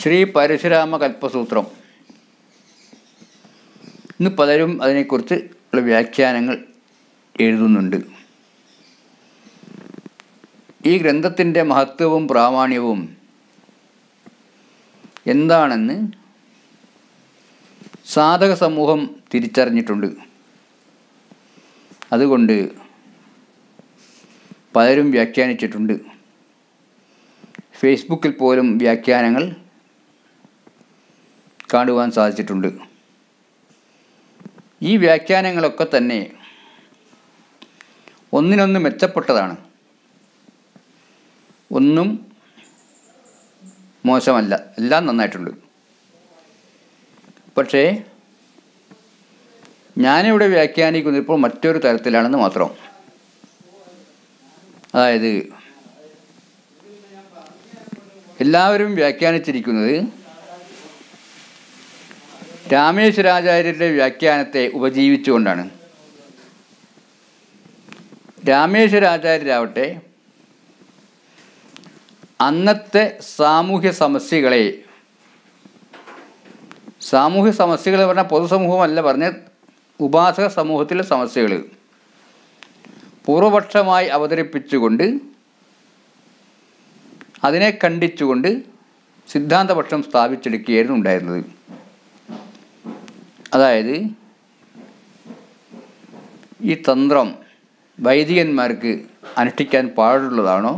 ശ്രീ പരശുരാമ കൽപ്പസൂത്രം. ഇന്ന് പലരും അതിനെക്കുറിച്ച് ഉള്ള വ്യാഖ്യാനങ്ങൾ എഴുതുന്നുണ്ട്. ഈ ഗ്രന്ഥത്തിൻ്റെ മഹത്വവും പ്രാമാണ്യവും എന്താണെന്ന് സാധക സമൂഹം തിരിച്ചറിഞ്ഞിട്ടുണ്ട്. അതുകൊണ്ട് പലരും വ്യാഖ്യാനിച്ചിട്ടുണ്ട്. ഫേസ്ബുക്കിൽ പോലും വ്യാഖ്യാനങ്ങൾ കാണുവാൻ സാധിച്ചിട്ടുണ്ട്. ഈ വ്യാഖ്യാനങ്ങളൊക്കെ തന്നെ ഒന്നിനൊന്ന് മെച്ചപ്പെട്ടതാണ്. ഒന്നും മോശമല്ല, എല്ലാം നന്നായിട്ടുണ്ട്. പക്ഷേ ഞാനിവിടെ വ്യാഖ്യാനിക്കുന്നത് ഇപ്പോൾ മറ്റൊരു തരത്തിലാണെന്ന് മാത്രം. അതായത് എല്ലാവരും വ്യാഖ്യാനിച്ചിരിക്കുന്നത് രാമേശ്വരാചാര്യരുടെ വ്യാഖ്യാനത്തെ ഉപജീവിച്ചുകൊണ്ടാണ്. രാമേശ്വരാചാര്യരാവട്ടെ അന്നത്തെ സാമൂഹ്യ സമസ്യകളെ പറഞ്ഞാൽ പൊതുസമൂഹമല്ല പറഞ്ഞ ഉപാസക സമൂഹത്തിലെ സമസ്യകൾ പൂർവപക്ഷമായി അവതരിപ്പിച്ചുകൊണ്ട് അതിനെ ഖണ്ഡിച്ചുകൊണ്ട് സിദ്ധാന്തപക്ഷം സ്ഥാപിച്ചെടുക്കുകയായിരുന്നു ഉണ്ടായിരുന്നത്. അതായത് ഈ തന്ത്രം വൈദികന്മാർക്ക് അനുഷ്ഠിക്കാൻ പാടുള്ളതാണോ,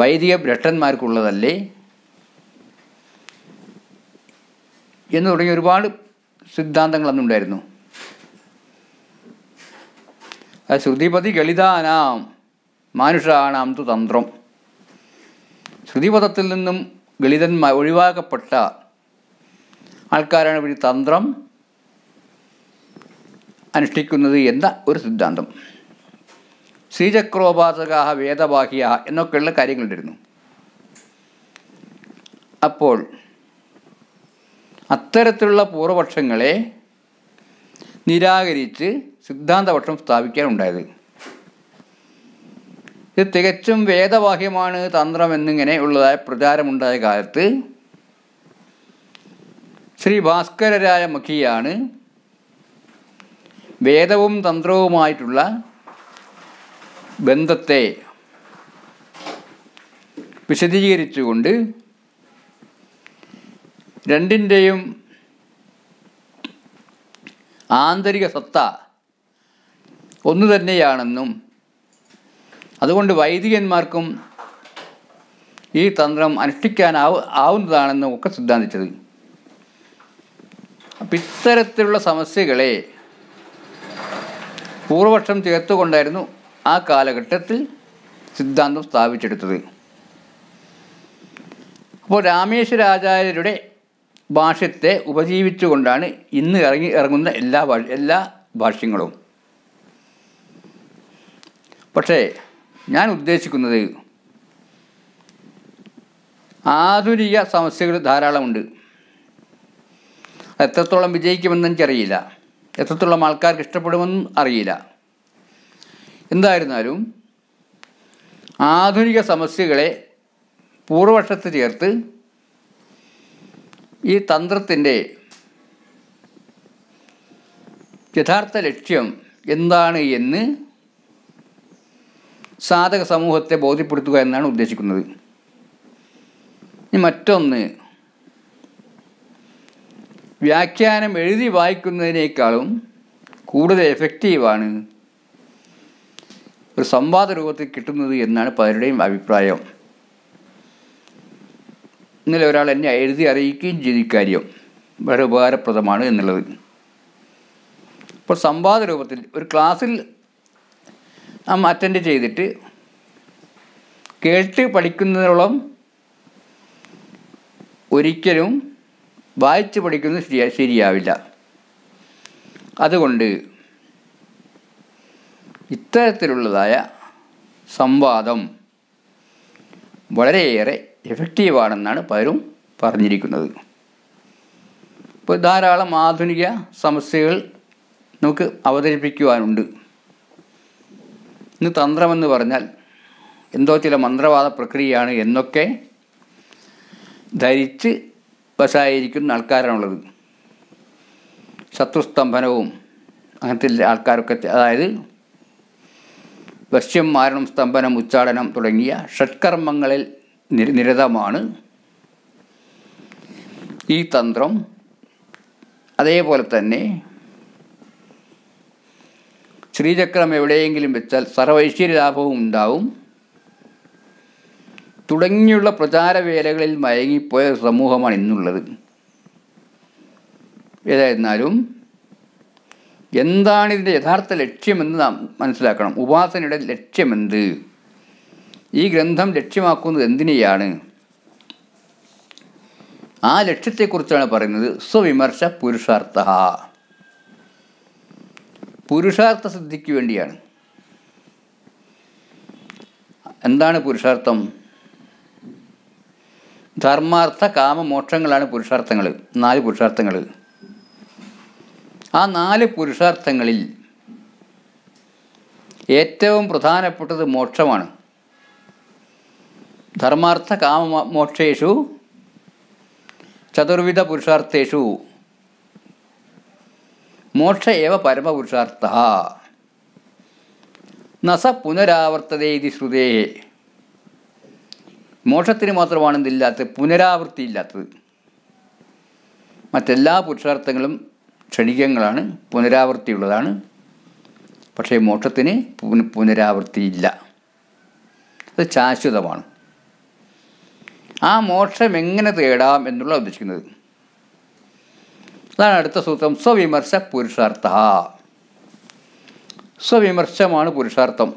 വൈദിക ഭ്രഷ്ടന്മാർക്കുള്ളതല്ലേ എന്ന് തുടങ്ങിയ ഒരുപാട് സിദ്ധാന്തങ്ങൾ അന്നുണ്ടായിരുന്നു. ശ്രുതിപതി ഗളിതാനാം മാനുഷാണാം തു തന്ത്രം. ശ്രുതിപദത്തിൽ നിന്നും ഗളിതന്മാർ ഒഴിവാക്കപ്പെട്ട ആൾക്കാരാണ് ഈ തന്ത്രം അനുഷ്ഠിക്കുന്നത് എന്ന ഒരു സിദ്ധാന്തം. ശ്രീചക്രോപാസകാഹ വേദബാഹ്യ എന്നൊക്കെയുള്ള കാര്യങ്ങളുണ്ടായിരുന്നു. അപ്പോൾ അത്തരത്തിലുള്ള പൂർവപക്ഷങ്ങളെ നിരാകരിച്ച് സിദ്ധാന്തപക്ഷം സ്ഥാപിക്കാനുണ്ടായത്. ഇത് തികച്ചും വേദബാഹ്യമാണ് തന്ത്രം എന്നിങ്ങനെ ഉള്ളതായ പ്രചാരമുണ്ടായ കാലത്ത് ശ്രീ ഭാസ്കരരായ മഖിയാണ് വേദവും തന്ത്രവുമായിട്ടുള്ള ബന്ധത്തെ വിശദീകരിച്ചുകൊണ്ട് രണ്ടിൻ്റെയും ആന്തരിക സത്ത ഒന്നു തന്നെയാണെന്നും അതുകൊണ്ട് വൈദികന്മാർക്കും ഈ തന്ത്രം ആവുന്നതാണെന്നും ഒക്കെ സിദ്ധാന്തിച്ചത്. അപ്പം ഇത്തരത്തിലുള്ള സമസ്യകളെ പൂർവപക്ഷം ചേർത്തുകൊണ്ടായിരുന്നു ആ കാലഘട്ടത്തിൽ സിദ്ധാന്തം സ്ഥാപിച്ചെടുത്തത്. അപ്പോൾ രാമേശ്വരാചാര്യരുടെ ഭാഷ്യത്തെ ഉപജീവിച്ചുകൊണ്ടാണ് ഇന്ന് ഇറങ്ങുന്ന എല്ലാ ഭാഷ്യങ്ങളും. പക്ഷേ ഞാൻ ഉദ്ദേശിക്കുന്നത് ആധുനിക സമസ്യകൾ ധാരാളമുണ്ട്. എത്രത്തോളം വിജയിക്കുമെന്ന് എനിക്കറിയില്ല, എത്രത്തോളം ആൾക്കാർക്ക് ഇഷ്ടപ്പെടുമെന്നും അറിയില്ല. എന്തായിരുന്നാലും ആധുനിക സമസ്യകളെ പൂർവപക്ഷത്ത് ചേർത്ത് ഈ തന്ത്രത്തിൻ്റെ യഥാർത്ഥ ലക്ഷ്യം എന്താണ് എന്ന് സാധക സമൂഹത്തെ ബോധ്യപ്പെടുത്തുക എന്നാണ് ഉദ്ദേശിക്കുന്നത്. ഇനി മറ്റൊന്ന്, വ്യാഖ്യാനം എഴുതി വായിക്കുന്നതിനേക്കാളും കൂടുതൽ എഫക്റ്റീവാണ് ഒരു സംവാദ രൂപത്തിൽ കിട്ടുന്നത് എന്നാണ് പലരുടെയും അഭിപ്രായം. ഇന്നലെ ഒരാൾ എന്നെ എഴുതി അറിയിക്കുകയും ചെയ്ത കാര്യം വളരെ ഉപകാരപ്രദമാണ് എന്നുള്ളത്. ഇപ്പോൾ സംവാദ രൂപത്തിൽ ഒരു ക്ലാസ്സിൽ നാം അറ്റൻഡ് ചെയ്തിട്ട് കേട്ട് പഠിക്കുന്നതോളം ഒരിക്കലും വായിച്ച് പഠിക്കുന്നത് ശരിയാവില്ല. അതുകൊണ്ട് ഇത്തരത്തിലുള്ളതായ സംവാദം വളരെയേറെ എഫക്റ്റീവാണെന്നാണ് പലരും പറഞ്ഞിരിക്കുന്നത്. ഇപ്പോൾ ധാരാളം ആധുനിക സമസ്യകൾ നമുക്ക് അവതരിപ്പിക്കുവാനുണ്ട്. ഇന്ന് തന്ത്രമെന്ന് പറഞ്ഞാൽ എന്തോ ചില മന്ത്രവാദ പ്രക്രിയയാണ് എന്നൊക്കെ ധരിച്ച് വശമായിരിക്കുന്ന ആൾക്കാരാണുള്ളത്. ശത്രുസ്തംഭനവും അങ്ങനത്തെ ആൾക്കാരൊക്കെ, അതായത് വശ്യം, മാരണം, സ്തംഭനം, ഉച്ചാടനം തുടങ്ങിയ ഷഡ്കർമ്മങ്ങളിൽ നിരതമാണ് ഈ തന്ത്രം. അതേപോലെ തന്നെ ശ്രീചക്രം എവിടെയെങ്കിലും വെച്ചാൽ സർവൈശ്വര്യലാഭവും ഉണ്ടാവും തുടങ്ങിയുള്ള പ്രചാരവേലകളിൽ മയങ്ങിപ്പോയ സമൂഹമാണ് ഇന്നുള്ളത്. ഏതായിരുന്നാലും എന്താണ് ഇതിൻ്റെ യഥാർത്ഥ ലക്ഷ്യമെന്ന് നാം മനസ്സിലാക്കണം. ഉപാസനയുടെ ലക്ഷ്യമെന്ത്? ഈ ഗ്രന്ഥം ലക്ഷ്യമാക്കുന്നത് എന്തിനെയാണ്? ആ ലക്ഷ്യത്തെക്കുറിച്ചാണ് പറയുന്നത്. സ്വവിമർശ പുരുഷാർത്ഥ, പുരുഷാർത്ഥ സിദ്ധിക്ക് വേണ്ടിയാണ്. എന്താണ് പുരുഷാർത്ഥം? ധർമാർത്ഥ കാമ മോക്ഷങ്ങളാണ് പുരുഷാർത്ഥങ്ങൾ, 4 പുരുഷാർത്ഥങ്ങൾ. ആ 4 പുരുഷാർത്ഥങ്ങളിൽ ഏറ്റവും പ്രധാനപ്പെട്ടത് മോക്ഷമാണ്. ധർമാർത്ഥ കാമ മോക്ഷേഷു ചതുർവിധ പുരുഷാർത്ഥേഷു മോക്ഷ ഏവ പരമപുരുഷാർത്ഥ നസ പുനരാവർത്തതേ ഇതി ശ്രുതേ. മോക്ഷത്തിന് മാത്രമാണ് ഇതില്ലാത്തത്, പുനരാവൃത്തി ഇല്ലാത്തത്. മറ്റെല്ലാ പുരുഷാർത്ഥങ്ങളും ക്ഷണികങ്ങളാണ്, പുനരാവൃത്തിയുള്ളതാണ്. പക്ഷേ മോക്ഷത്തിന് പുനരാവൃത്തിയില്ല, അത് ശാശ്വതമാണ്. ആ മോക്ഷം എങ്ങനെ തേടാം എന്നുള്ള ഉദ്ദേശിക്കുന്നത്. അതാണ് അടുത്ത സൂത്രം. സ്വവിമർശ പുരുഷാർത്ഥ. സ്വവിമർശമാണ് പുരുഷാർത്ഥം.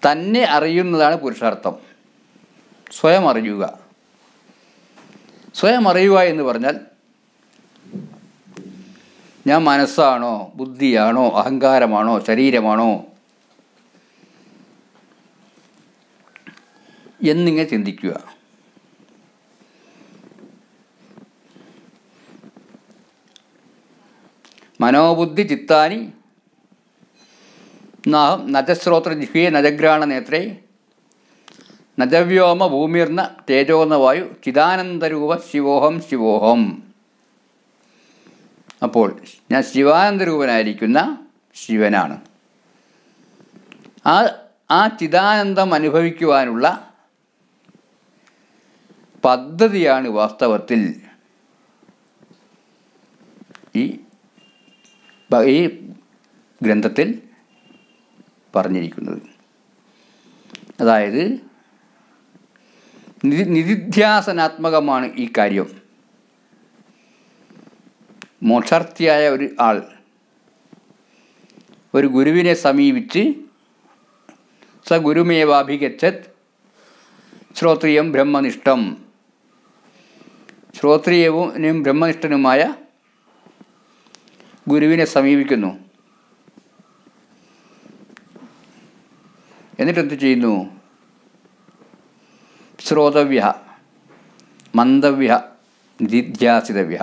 തന്നെ അറിയുന്നതാണ് പുരുഷാർത്ഥം. സ്വയം അറിയുക. സ്വയം അറിയുക എന്ന് പറഞ്ഞാൽ ഞാൻ മനസ്സാണോ, ബുദ്ധിയാണോ, അഹങ്കാരമാണോ, ശരീരമാണോ എന്നിങ്ങനെ ചിന്തിക്കുക. മനോബുദ്ധി ചിത്താനി നാഹം നജശ്രോത്ര ജിഹ്വേ നജഗ്രാണ നേത്രേ നജവ്യോമ ഭൂമിർന്ന തേജോന്ന വായു ചിദാനന്ദരൂപ ശിവോഹം ശിവോഹം. അപ്പോൾ ഞാൻ ശിവാനന്ദരൂപനായിരിക്കുന്ന ശിവനാണ്. ആ ചിദാനന്ദം അനുഭവിക്കുവാനുള്ള പദ്ധതിയാണ് വാസ്തവത്തിൽ ഈ ഗ്രന്ഥത്തിൽ പറഞ്ഞിരിക്കുന്നത്. അതായത് നിധിധ്യാസനാത്മകമാണ് ഈ കാര്യം. മോക്ഷാർത്ഥിയായ ഒരു ആൾ ഒരു ഗുരുവിനെ സമീപിച്ച് സ ഗുരുമേവാഭിഗച്ഛത് ശ്രോത്രിയം ബ്രഹ്മനിഷ്ഠം, ശ്രോത്രിയവും ബ്രഹ്മനിഷ്ഠനുമായ ഗുരുവിനെ സമീപിക്കുന്നു. എന്നിട്ടെന്ത് ചെയ്യുന്നു? ശ്രോതവ്യ, മന്ദവ്യ, നിധിധ്യാസിതവ്യ.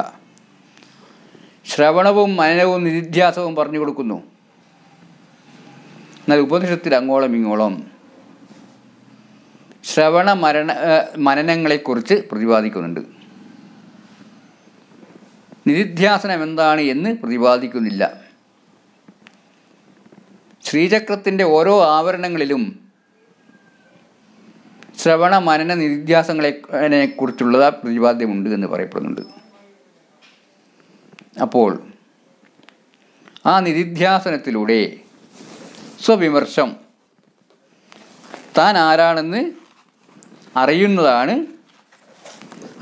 ശ്രവണവും മനനവും നിധിധ്യാസവും പറഞ്ഞു കൊടുക്കുന്നു. എന്നാൽ ഉപനിഷത്തിൽ അങ്ങോളം ഇങ്ങോളം ശ്രവണ മനനങ്ങളെക്കുറിച്ച് പ്രതിപാദിക്കുന്നുണ്ട്. നിധിധ്യാസനം എന്താണ് എന്ന് പ്രതിപാദിക്കുന്നില്ല. ശ്രീചക്രത്തിൻ്റെ ഓരോ ആവരണങ്ങളിലും ശ്രവണ മനന നിധിധ്യാസങ്ങളെ കുറിച്ചുള്ള പ്രതിപാദ്യമുണ്ട് എന്ന് പറയപ്പെടുന്നുണ്ട്. അപ്പോൾ ആ നിധിധ്യാസനത്തിലൂടെ സ്വവിമർശം, താൻ ആരാണെന്ന് അറിയുന്നതാണ്,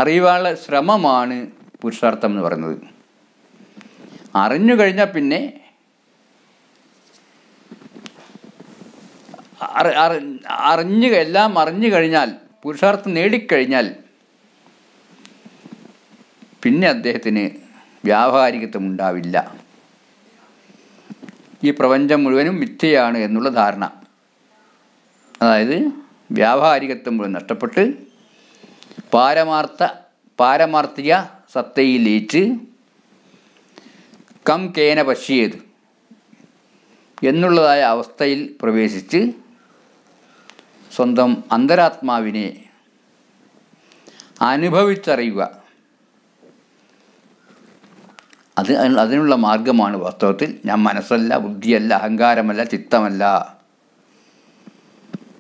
അറിയുവാനുള്ള ശ്രമമാണ് പുരുഷാർത്ഥം എന്ന് പറയുന്നത്. അറിഞ്ഞു കഴിഞ്ഞാൽ പിന്നെ എല്ലാം അറിഞ്ഞു കഴിഞ്ഞാൽ, പുരുഷാർത്ഥം നേടിക്കഴിഞ്ഞാൽ പിന്നെ അദ്ദേഹത്തിന് വ്യാവഹാരികത്വം ഉണ്ടാവില്ല. ഈ പ്രപഞ്ചം മുഴുവനും മിഥ്യയാണ് എന്നുള്ള ധാരണ, അതായത് വ്യാവഹാരികത്വം മുഴുവൻ നഷ്ടപ്പെട്ട് പാരമാർത്ഥിക സത്തയിൽ ലയിച്ച് കം കേന പശ്യേത് എന്നുള്ളതായ അവസ്ഥയിൽ പ്രവേശിച്ച് സ്വന്തം അന്തരാത്മാവിനെ അനുഭവിച്ചറിയുക. അതിനുള്ള മാർഗമാണ് വാസ്തവത്തിൽ ഞാൻ മനസ്സല്ല, ബുദ്ധിയല്ല, അഹങ്കാരമല്ല, ചിത്തമല്ല,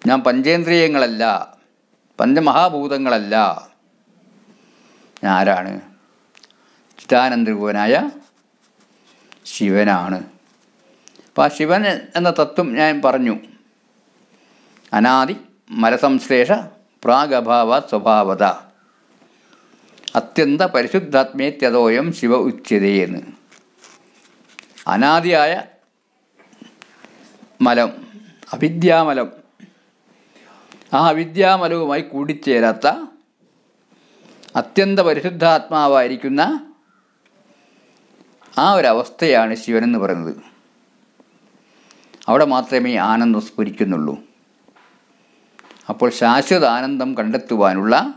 ഞാൻ പഞ്ചേന്ദ്രിയങ്ങളല്ല, പഞ്ചമഹാഭൂതങ്ങളല്ല, ഞാൻ ആരാണ്? ചിദാനന്ദരൂപനായ ശിവനാണ്. അപ്പോൾ ആ ശിവൻ എന്ന തത്വം ഞാൻ പറഞ്ഞു. അനാദി മലസംശ്ലേഷ പ്രാഗഭാവ സ്വഭാവത അത്യന്ത പരിശുദ്ധാത്മേത്യതോയം ശിവ ഉച്യതേ എന്ന്. അനാദിയായ മലം, അവിദ്യാമലം, ആ അവിദ്യാമലവുമായി കൂടിച്ചേരാത്ത അത്യന്ത പരിശുദ്ധാത്മാവായിരിക്കുന്ന ആ ഒരവസ്ഥയാണ് ശിവനെന്ന് പറയുന്നത്. അവിടെ മാത്രമേ ആനന്ദം സ്ഫുരിക്കുന്നുള്ളൂ. അപ്പോൾ ശാശ്വത ആനന്ദം കണ്ടെത്തുവാനുള്ള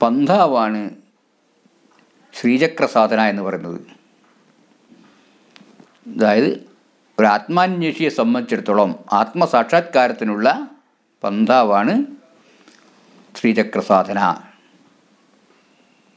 പന്ഥാവാണ് ശ്രീചക്ര സാധന എന്ന് പറയുന്നത്. അതായത് ഒരു ആത്മാന്വേഷിയെ സംബന്ധിച്ചിടത്തോളം ആത്മസാക്ഷാത്കാരത്തിനുള്ള പന്ഥാവാണ് ശ്രീചക്ര സാധന.